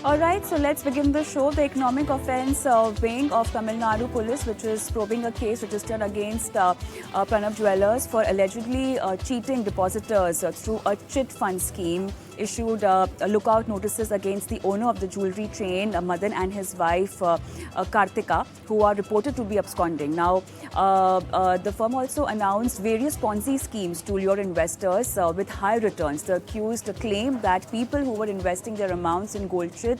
All right, so let's begin the show. The economic offence wing of Tamil Nadu Police, which is probing a case registered against Pranav Jewellers for allegedly cheating depositors through a chit fund scheme, issued lookout notices against the owner of the jewellery chain, Madan, and his wife, Kartika, who are reported to be absconding. Now, the firm also announced various Ponzi schemes to lure investors with high returns. The accused claimed that people who were investing their amounts in gold chits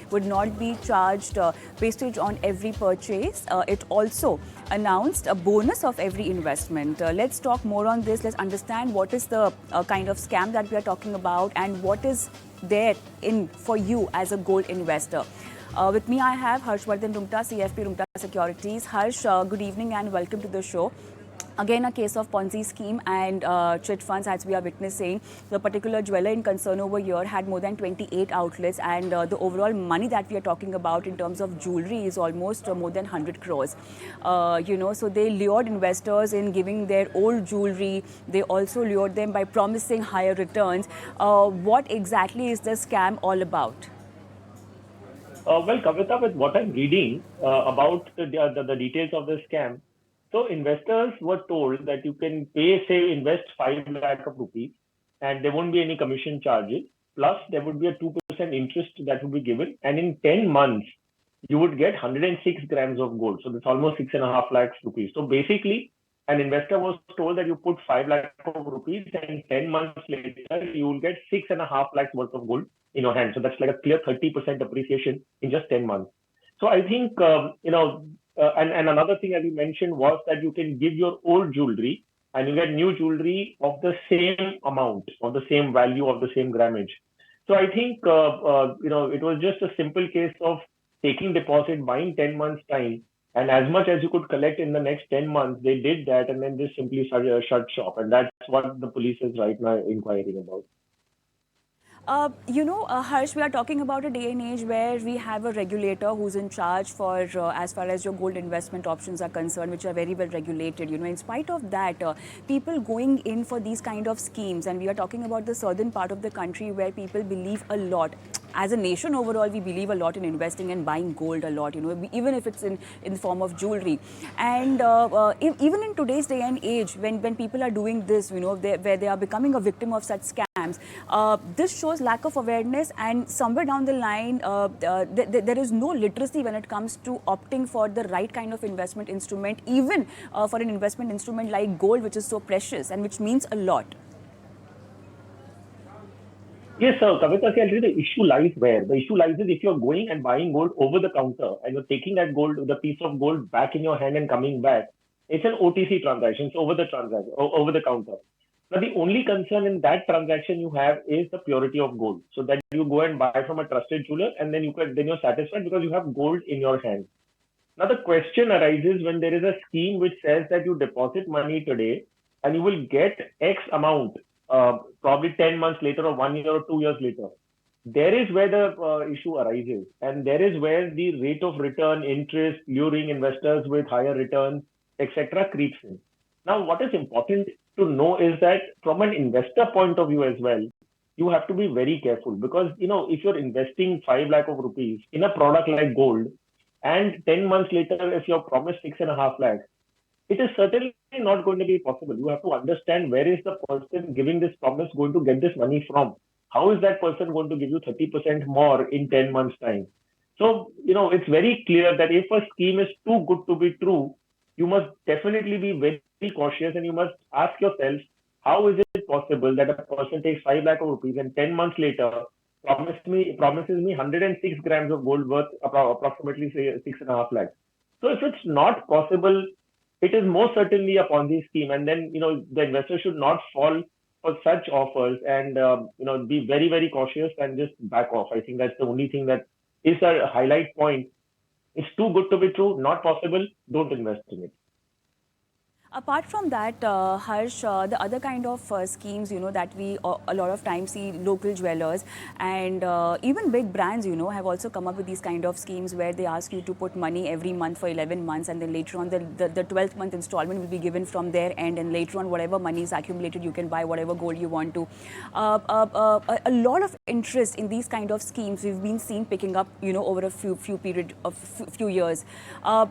would not be charged wastage on every purchase. It also announced a bonus of every investment. Let's talk more on this. Let's understand what is the kind of scam that we are talking about and what is there in for you as a gold investor. With me, I have Harshvardhan Rumta, CFP Rumta Securities. Harsh, good evening and welcome to the show. Again, a case of Ponzi scheme and chit funds, as we are witnessing. The particular jeweler in concern over here had more than 28 outlets, and the overall money that we are talking about in terms of jewelry is almost more than 100 crores. So they lured investors in giving their old jewelry. They also lured them by promising higher returns. What exactly is the scam all about? Well, Kavita, with what I'm reading about the details of the scam, so investors were told that you can pay, say, invest 5 lakh of rupees, and there won't be any commission charges. Plus, there would be a 2% interest that would be given, and in 10 months, you would get 106 grams of gold. So that's almost 6.5 lakhs rupees. So basically, an investor was told that you put 5 lakh of rupees, and 10 months later, you will get 6.5 lakhs worth of gold in your hand. So that's like a clear 30% appreciation in just 10 months. So I think, and another thing that you mentioned was that you can give your old jewelry and you get new jewelry of the same amount, of the same value, of the same grammage. So I think, it was just a simple case of taking deposit, buying 10 months time, and as much as you could collect in the next 10 months, they did that and then just simply shut shop. And that's what the police is right now inquiring about. Harsh, we are talking about a day and age where we have a regulator who's in charge for as far as your gold investment options are concerned, which are very well regulated. In spite of that, people going in for these kind of schemes, and we are talking about the southern part of the country where people believe a lot. As a nation overall, we believe a lot in investing and buying gold a lot, even if it's in the form of jewelry. And even in today's day and age, when people are doing this, where they are becoming a victim of such scams, this shows lack of awareness, and somewhere down the line, there is no literacy when it comes to opting for the right kind of investment instrument, even for an investment instrument like gold, which is so precious and which means a lot. Yes, sir. Kavita, see, I'll tell you the issue lies where. The issue lies is if you're going and buying gold over the counter and you're taking that gold, the piece of gold back in your hand and coming back, it's an OTC transaction. It's over the transaction, over the counter. Now, the only concern in that transaction you have is the purity of gold. So that you go and buy from a trusted jeweler, and then you're satisfied because you have gold in your hand. Now, the question arises when there is a scheme which says that you deposit money today and you will get X amount, probably 10 months later or 1 year or 2 years later. There is where the issue arises. And there is where the rate of return, interest, luring investors with higher returns, etc., creeps in. Now, what is important to know is that from an investor point of view as well, you have to be very careful because, if you're investing 5 lakh of rupees in a product like gold, and 10 months later, if you're promised 6.5 lakhs, it is certainly not going to be possible. You have to understand where is the person giving this promise going to get this money from? How is that person going to give you 30% more in 10 months' time? So, it's very clear that if a scheme is too good to be true, you must definitely be very cautious and you must ask yourself, how is it possible that a person takes 5 lakh of rupees and 10 months later promises me 106 grams of gold worth approximately say 6.5 lakhs. So if it's not possible, it is most certainly a Ponzi scheme, and then the investor should not fall for such offers and be very very cautious and just back off. I think that's the only thing that is a highlight point. It's too good to be true, not possible. Don't invest in it. Apart from that, Harsh, the other kind of schemes, that we a lot of times see local dwellers and even big brands, have also come up with these kind of schemes where they ask you to put money every month for 11 months and then later on the 12th month installment will be given from their end, and later on whatever money is accumulated, you can buy whatever gold you want to. A lot of interest in these kind of schemes we've been seeing picking up, over a few years.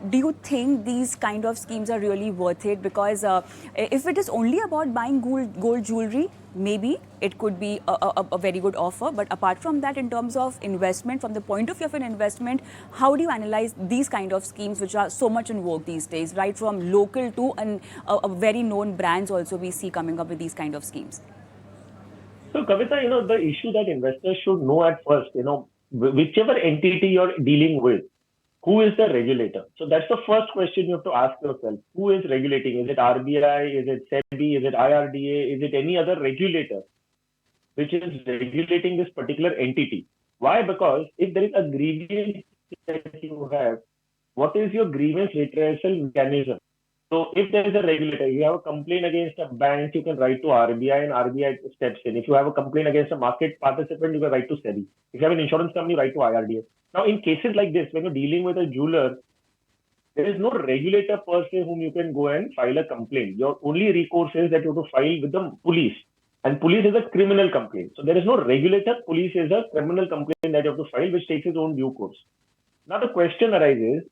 Do you think these kind of schemes are really worth it? Because if it is only about buying gold jewelry, maybe it could be a very good offer. But apart from that, in terms of investment, from the point of view of an investment, how do you analyze these kind of schemes which are so much in vogue these days, right from local to a very known brands also we see coming up with these kind of schemes? So, Kavita, the issue that investors should know at first, whichever entity you're dealing with, who is the regulator? So that's the first question you have to ask yourself. Who is regulating? Is it RBI? Is it SEBI? Is it IRDA? Is it any other regulator which is regulating this particular entity? Why? Because if there is a grievance that you have, what is your grievance redressal mechanism? So if there is a regulator, you have a complaint against a bank, you can write to RBI and RBI steps in. If you have a complaint against a market participant, you can write to SEBI. If you have an insurance company, write to IRDA. Now, in cases like this, when you're dealing with a jeweler, there is no regulator per se whom you can go and file a complaint. Your only recourse is that you have to file with the police. And police is a criminal complaint. So there is no regulator. Police is a criminal complaint that you have to file, which takes its own due course. Now the question arises,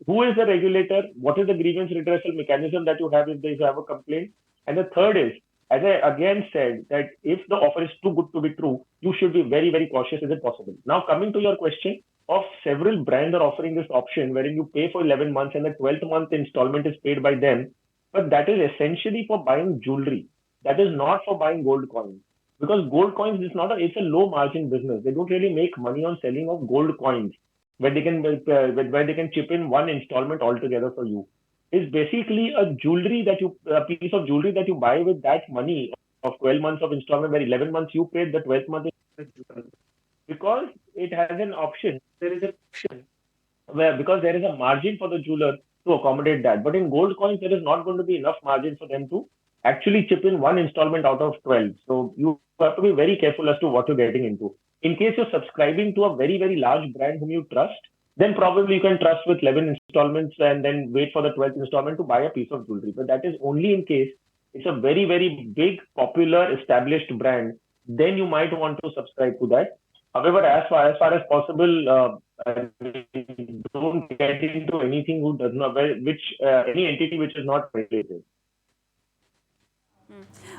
who is the regulator? What is the grievance redressal mechanism that you have if you have a complaint? And the third is, as I again said, that if the offer is too good to be true, you should be very, very cautious. Is it possible? Now, coming to your question, of several brands are offering this option wherein you pay for 11 months and the 12th month installment is paid by them. But that is essentially for buying jewelry. That is not for buying gold coins. Because gold coins is not it's a low margin business. They don't really make money on selling of gold coins where they can chip in one installment altogether for you. Is basically a piece of jewelry that you buy with that money of 12 months of installment, where 11 months you paid, the 12th month is because it has an option. There is an option where, because there is a margin for the jeweler to accommodate that. But in gold coins, there is not going to be enough margin for them to actually chip in one installment out of 12. So you have to be very careful as to what you're getting into. In case you're subscribing to a very, very large brand whom you trust, then probably you can trust with 11 installments and then wait for the 12th installment to buy a piece of jewelry. But that is only in case it's a very, very big, popular, established brand. Then you might want to subscribe to that. However, as far as possible, don't get into anything who does not, any entity which is not regulated.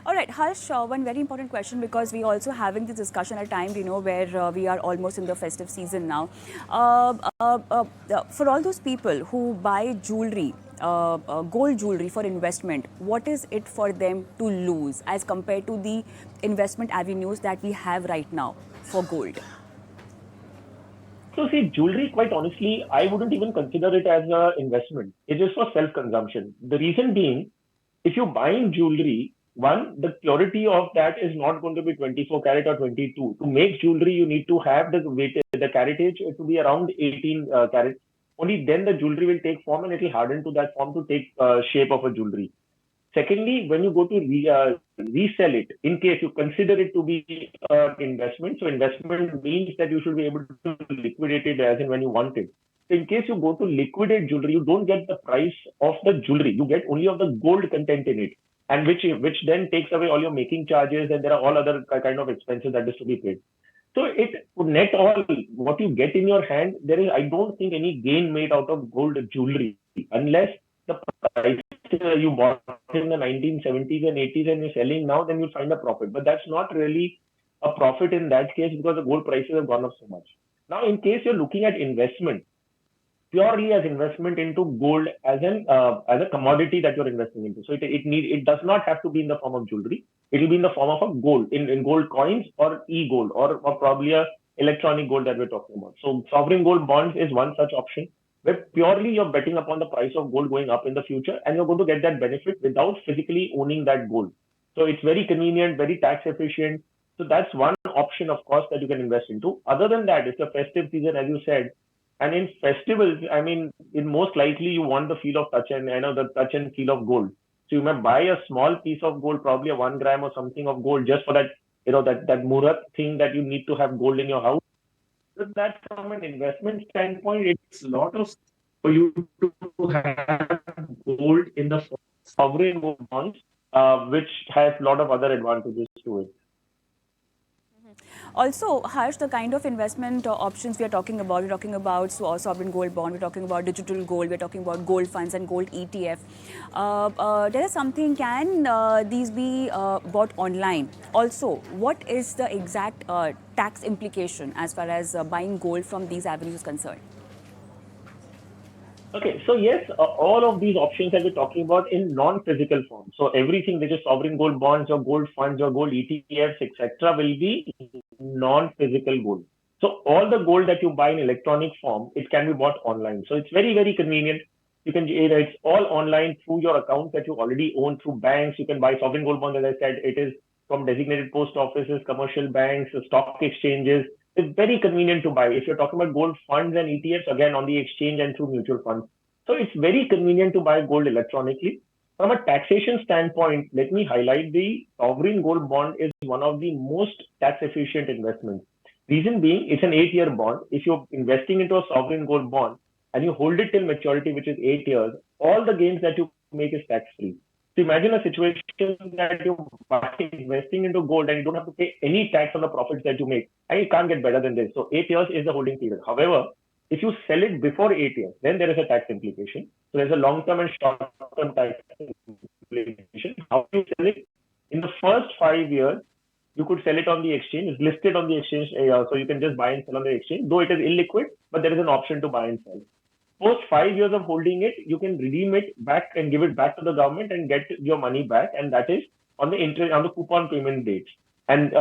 All right, Harsh, one very important question, because we also having this discussion at a time, where we are almost in the festive season now. For all those people who buy jewelry, gold jewelry for investment, what is it for them to lose as compared to the investment avenues that we have right now for gold? So see, jewelry, quite honestly, I wouldn't even consider it as an investment. It is for self-consumption. The reason being, if you're buying jewelry, one, the purity of that is not going to be 24 karat or 22. To make jewelry, you need to have the caratage to be around 18 carats. Only then the jewelry will take form and it will harden to that form to take shape of a jewelry. Secondly, when you go to resell it, in case you consider it to be an investment, so investment means that you should be able to liquidate it as and when you want it. So in case you go to liquidate jewelry, you don't get the price of the jewelry. You get only of the gold content in it, and which then takes away all your making charges, and there are all other kind of expenses that is to be paid. So it net all what you get in your hand, I don't think any gain made out of gold jewelry unless the price you bought in the 1970s and 80s and you're selling now, then you'll find a profit. But that's not really a profit in that case because the gold prices have gone up so much. Now, in case you're looking at investment, purely as investment into gold as a commodity that you're investing into. So it does not have to be in the form of jewelry. It will be in the form of a gold, in gold coins or e-gold or probably a electronic gold that we're talking about. So sovereign gold bonds is one such option, where purely you're betting upon the price of gold going up in the future and you're going to get that benefit without physically owning that gold. So it's very convenient, very tax efficient. So that's one option, of course, that you can invest into. Other than that, it's a festive season, as you said. And in festivals, I mean, in most likely you want the feel of touch and the touch and feel of gold. So you may buy a small piece of gold, probably a 1 gram or something of gold, just for that, that murat thing that you need to have gold in your house. So that from an investment standpoint, it's a lot of for you to have gold in the sovereign gold bonds, which has a lot of other advantages to it. Also, Harsh, the kind of investment options we are talking about, we're talking about sovereign gold bond, we're talking about digital gold, we're talking about gold funds and gold ETF. There is something, can these be bought online? Also, what is the exact tax implication as far as buying gold from these avenues is concerned? Okay, so yes, all of these options that we're talking about in non-physical form. So everything which is sovereign gold bonds or gold funds or gold ETFs, etc., will be non-physical gold. So all the gold that you buy in electronic form, it can be bought online. So it's very, very convenient. You can, it's all online through your accounts that you already own through banks. You can buy sovereign gold bonds, as I said, it is from designated post offices, commercial banks, stock exchanges. It's very convenient to buy. If you're talking about gold funds and ETFs, again, on the exchange and through mutual funds. So it's very convenient to buy gold electronically. From a taxation standpoint, let me highlight the sovereign gold bond is one of the most tax efficient investments. Reason being, it's an 8-year bond. If you're investing into a sovereign gold bond and you hold it till maturity, which is 8 years, all the gains that you make is tax free. So imagine a situation that you're investing into gold and you don't have to pay any tax on the profits that you make. And you can't get better than this. So 8 years is the holding period. However, if you sell it before 8 years, then there is a tax implication. So there's a long-term and short-term tax implication. How do you sell it? In the first 5 years, you could sell it on the exchange. It's listed on the exchange, so you can just buy and sell on the exchange. Though it is illiquid, but there is an option to buy and sell. Post 5 years of holding it, you can redeem it back and give it back to the government and get your money back, and that is on the interest on the coupon payment dates. And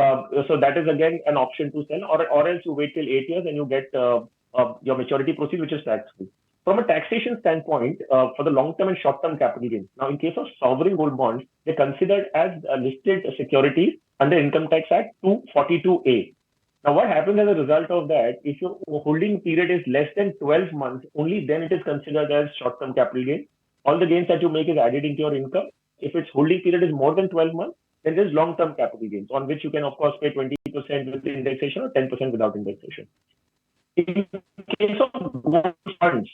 so that is again an option to sell, or else you wait till 8 years and you get your maturity proceeds, which is tax free. From a taxation standpoint, for the long-term and short-term capital gains. Now, in case of sovereign gold bonds, they're considered as listed securities under Income Tax Act 242A. Now, what happens as a result of that, if your holding period is less than 12 months, only then it is considered as short-term capital gain. All the gains that you make is added into your income. If its holding period is more than 12 months, then there's long-term capital gains, on which you can, of course, pay 20% with indexation or 10% without indexation. In case of gold funds,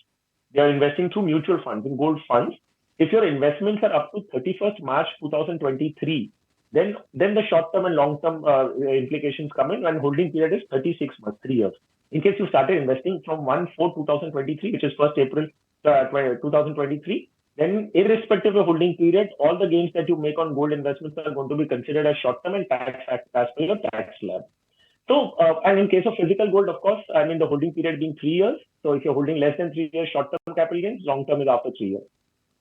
they are investing through mutual funds. In gold funds, if your investments are up to 31st March 2023, then the short-term and long-term implications come in, and holding period is 36 months, 3 years. In case you started investing from 1/4/2023, which is 1st April 2023, then irrespective of holding period, all the gains that you make on gold investments are going to be considered as short-term and tax as per your tax slab. So, and in case of physical gold, of course, I mean the holding period being 3 years. So if you're holding less than 3 years, short-term capital gains, long-term is after 3 years.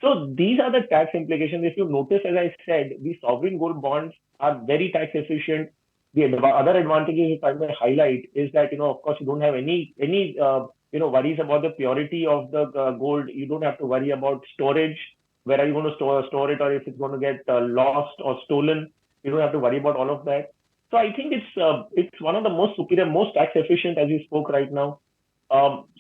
So these are the tax implications. If you notice, as I said, the sovereign gold bonds are very tax efficient. The other advantages, if I may highlight, is that, of course, you don't have any worries about the purity of the gold. You don't have to worry about storage. Where are you going to store it, or if it's going to get lost or stolen? You don't have to worry about all of that. So I think it's one of the most superior, most tax efficient, as you spoke right now.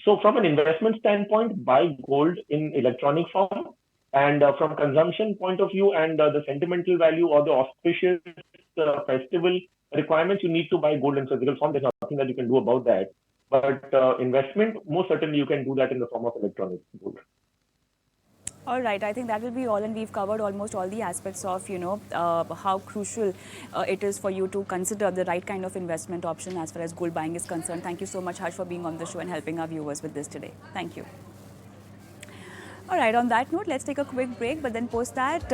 So from an investment standpoint, buy gold in electronic form. And from consumption point of view and the sentimental value or the auspicious festival requirements, you need to buy gold in physical form. There's nothing that you can do about that. But investment, most certainly you can do that in the form of electronic gold. All right, I think that will be all, and we've covered almost all the aspects of, how crucial it is for you to consider the right kind of investment option as far as gold buying is concerned. Thank you so much, Harsh, for being on the show and helping our viewers with this today. Thank you. All right, on that note, let's take a quick break, but then post that,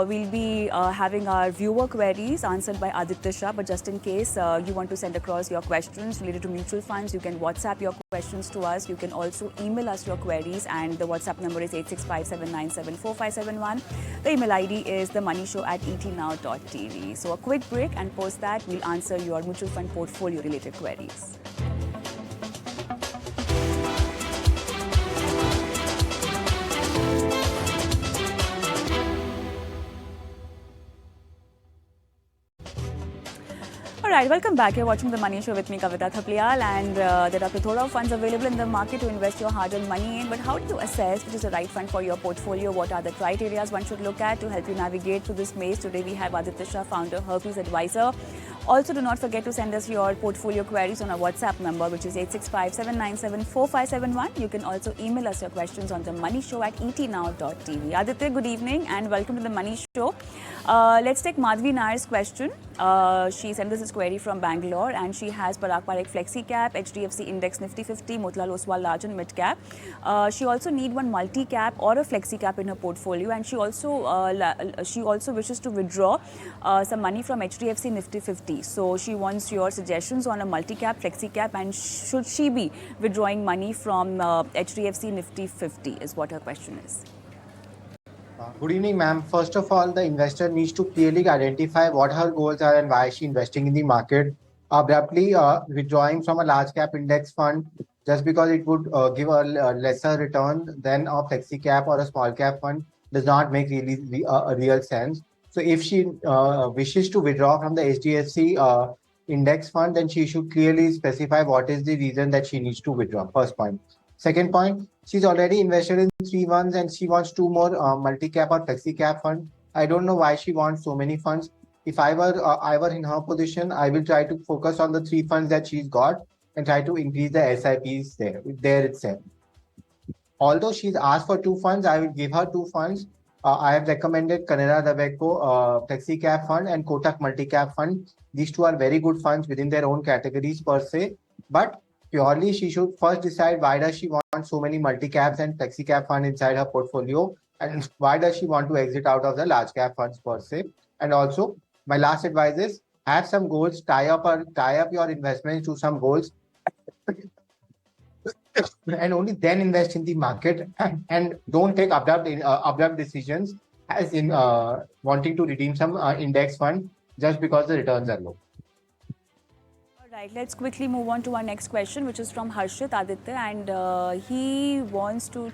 we'll be having our viewer queries answered by Aditya Shah. But just in case you want to send across your questions related to mutual funds, you can WhatsApp your questions to us. You can also email us your queries, and the WhatsApp number is 8657974571. The email ID is themoneyShow@etnow.tv. So a quick break and post that, we'll answer your mutual fund portfolio related queries. All right, welcome back. You're watching The Money Show with me, Kavita Thapliyal, and there are plethora of funds available in the market to invest your hard-earned money in. But how do you assess which is the right fund for your portfolio? What are the criteria one should look at to help you navigate through this maze? Today we have Aditya Shah, founder, Hercules Advisor. Also, do not forget to send us your portfolio queries on our WhatsApp number, which is 865-797-4571. You can also email us your questions on themoneyshow@etnow.tv. Aditya, good evening and welcome to The Money Show. Let's take Madhvi Nair's question. She sent us this query from Bangalore and she has Parag Parikh Flexi Cap, HDFC Index Nifty 50, Motilal Oswal Large and Mid Cap. She also need one multi cap or a Flexi Cap in her portfolio, and she also wishes to withdraw some money from HDFC Nifty 50. So she wants your suggestions on a multi cap, Flexi Cap, and should she be withdrawing money from HDFC Nifty 50 is what her question is. Good evening, ma'am. First of all, the investor needs to clearly identify what her goals are and why she's investing in the market. Abruptly withdrawing from a large cap index fund just because it would give a lesser return than a flexi cap or a small cap fund does not make really a real sense. So if she wishes to withdraw from the HDFC index fund, then she should clearly specify what is the reason that she needs to withdraw. First point. Second point, she's already invested in 3 funds and she wants 2 more multi-cap or flexi-cap fund. I don't know why she wants so many funds. If I were in her position, I will try to focus on the 3 funds that she's got and try to increase the SIPs there itself. Although she's asked for 2 funds, I will give her 2 funds. I have recommended Canara Robeco Flexi Cap Fund and Kotak Multi Cap Fund. These 2 are very good funds within their own categories per se. But purely, she should first decide why does she want so many multi-caps and flexi-cap fund inside her portfolio, and why does she want to exit out of the large-cap funds per se. And also, my last advice is have some goals, tie up your investments to some goals, and only then invest in the market, and don't take abrupt decisions as in wanting to redeem some index fund just because the returns are low. Right, let's quickly move on to our next question, which is from Harshit Aditya, and he wants to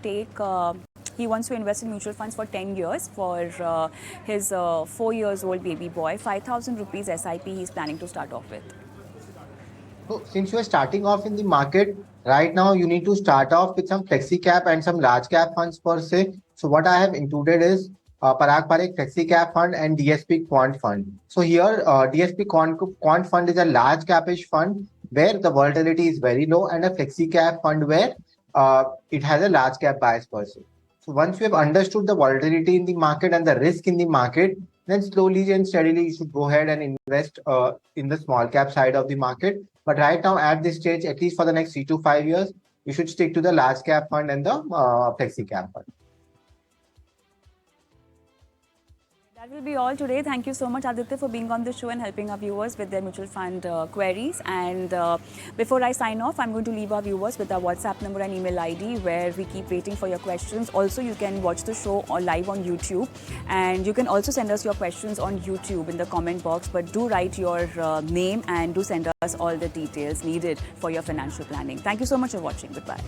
invest in mutual funds for 10 years for his 4 years old baby boy. 5,000 rupees SIP he's planning to start off with. So since you are starting off in the market right now, you need to start off with some flexi cap and some large cap funds per se. So what I have included is Parag Parikh Flexi Cap Fund and DSP Quant Fund. So here, DSP Quant Fund is a large capish fund where the volatility is very low, and a Flexi Cap Fund where it has a large cap bias per se. So once you have understood the volatility in the market and the risk in the market, then slowly and steadily you should go ahead and invest in the small cap side of the market. But right now at this stage, at least for the next 3 to 5 years, you should stick to the large cap fund and the Flexi Cap Fund. That will be all today. Thank you so much, Aditya, for being on the show and helping our viewers with their mutual fund queries. And before I sign off, I'm going to leave our viewers with our WhatsApp number and email ID, where we keep waiting for your questions. Also, you can watch the show live on YouTube, and you can also send us your questions on YouTube in the comment box. But do write your name and do send us all the details needed for your financial planning. Thank you so much for watching. Goodbye.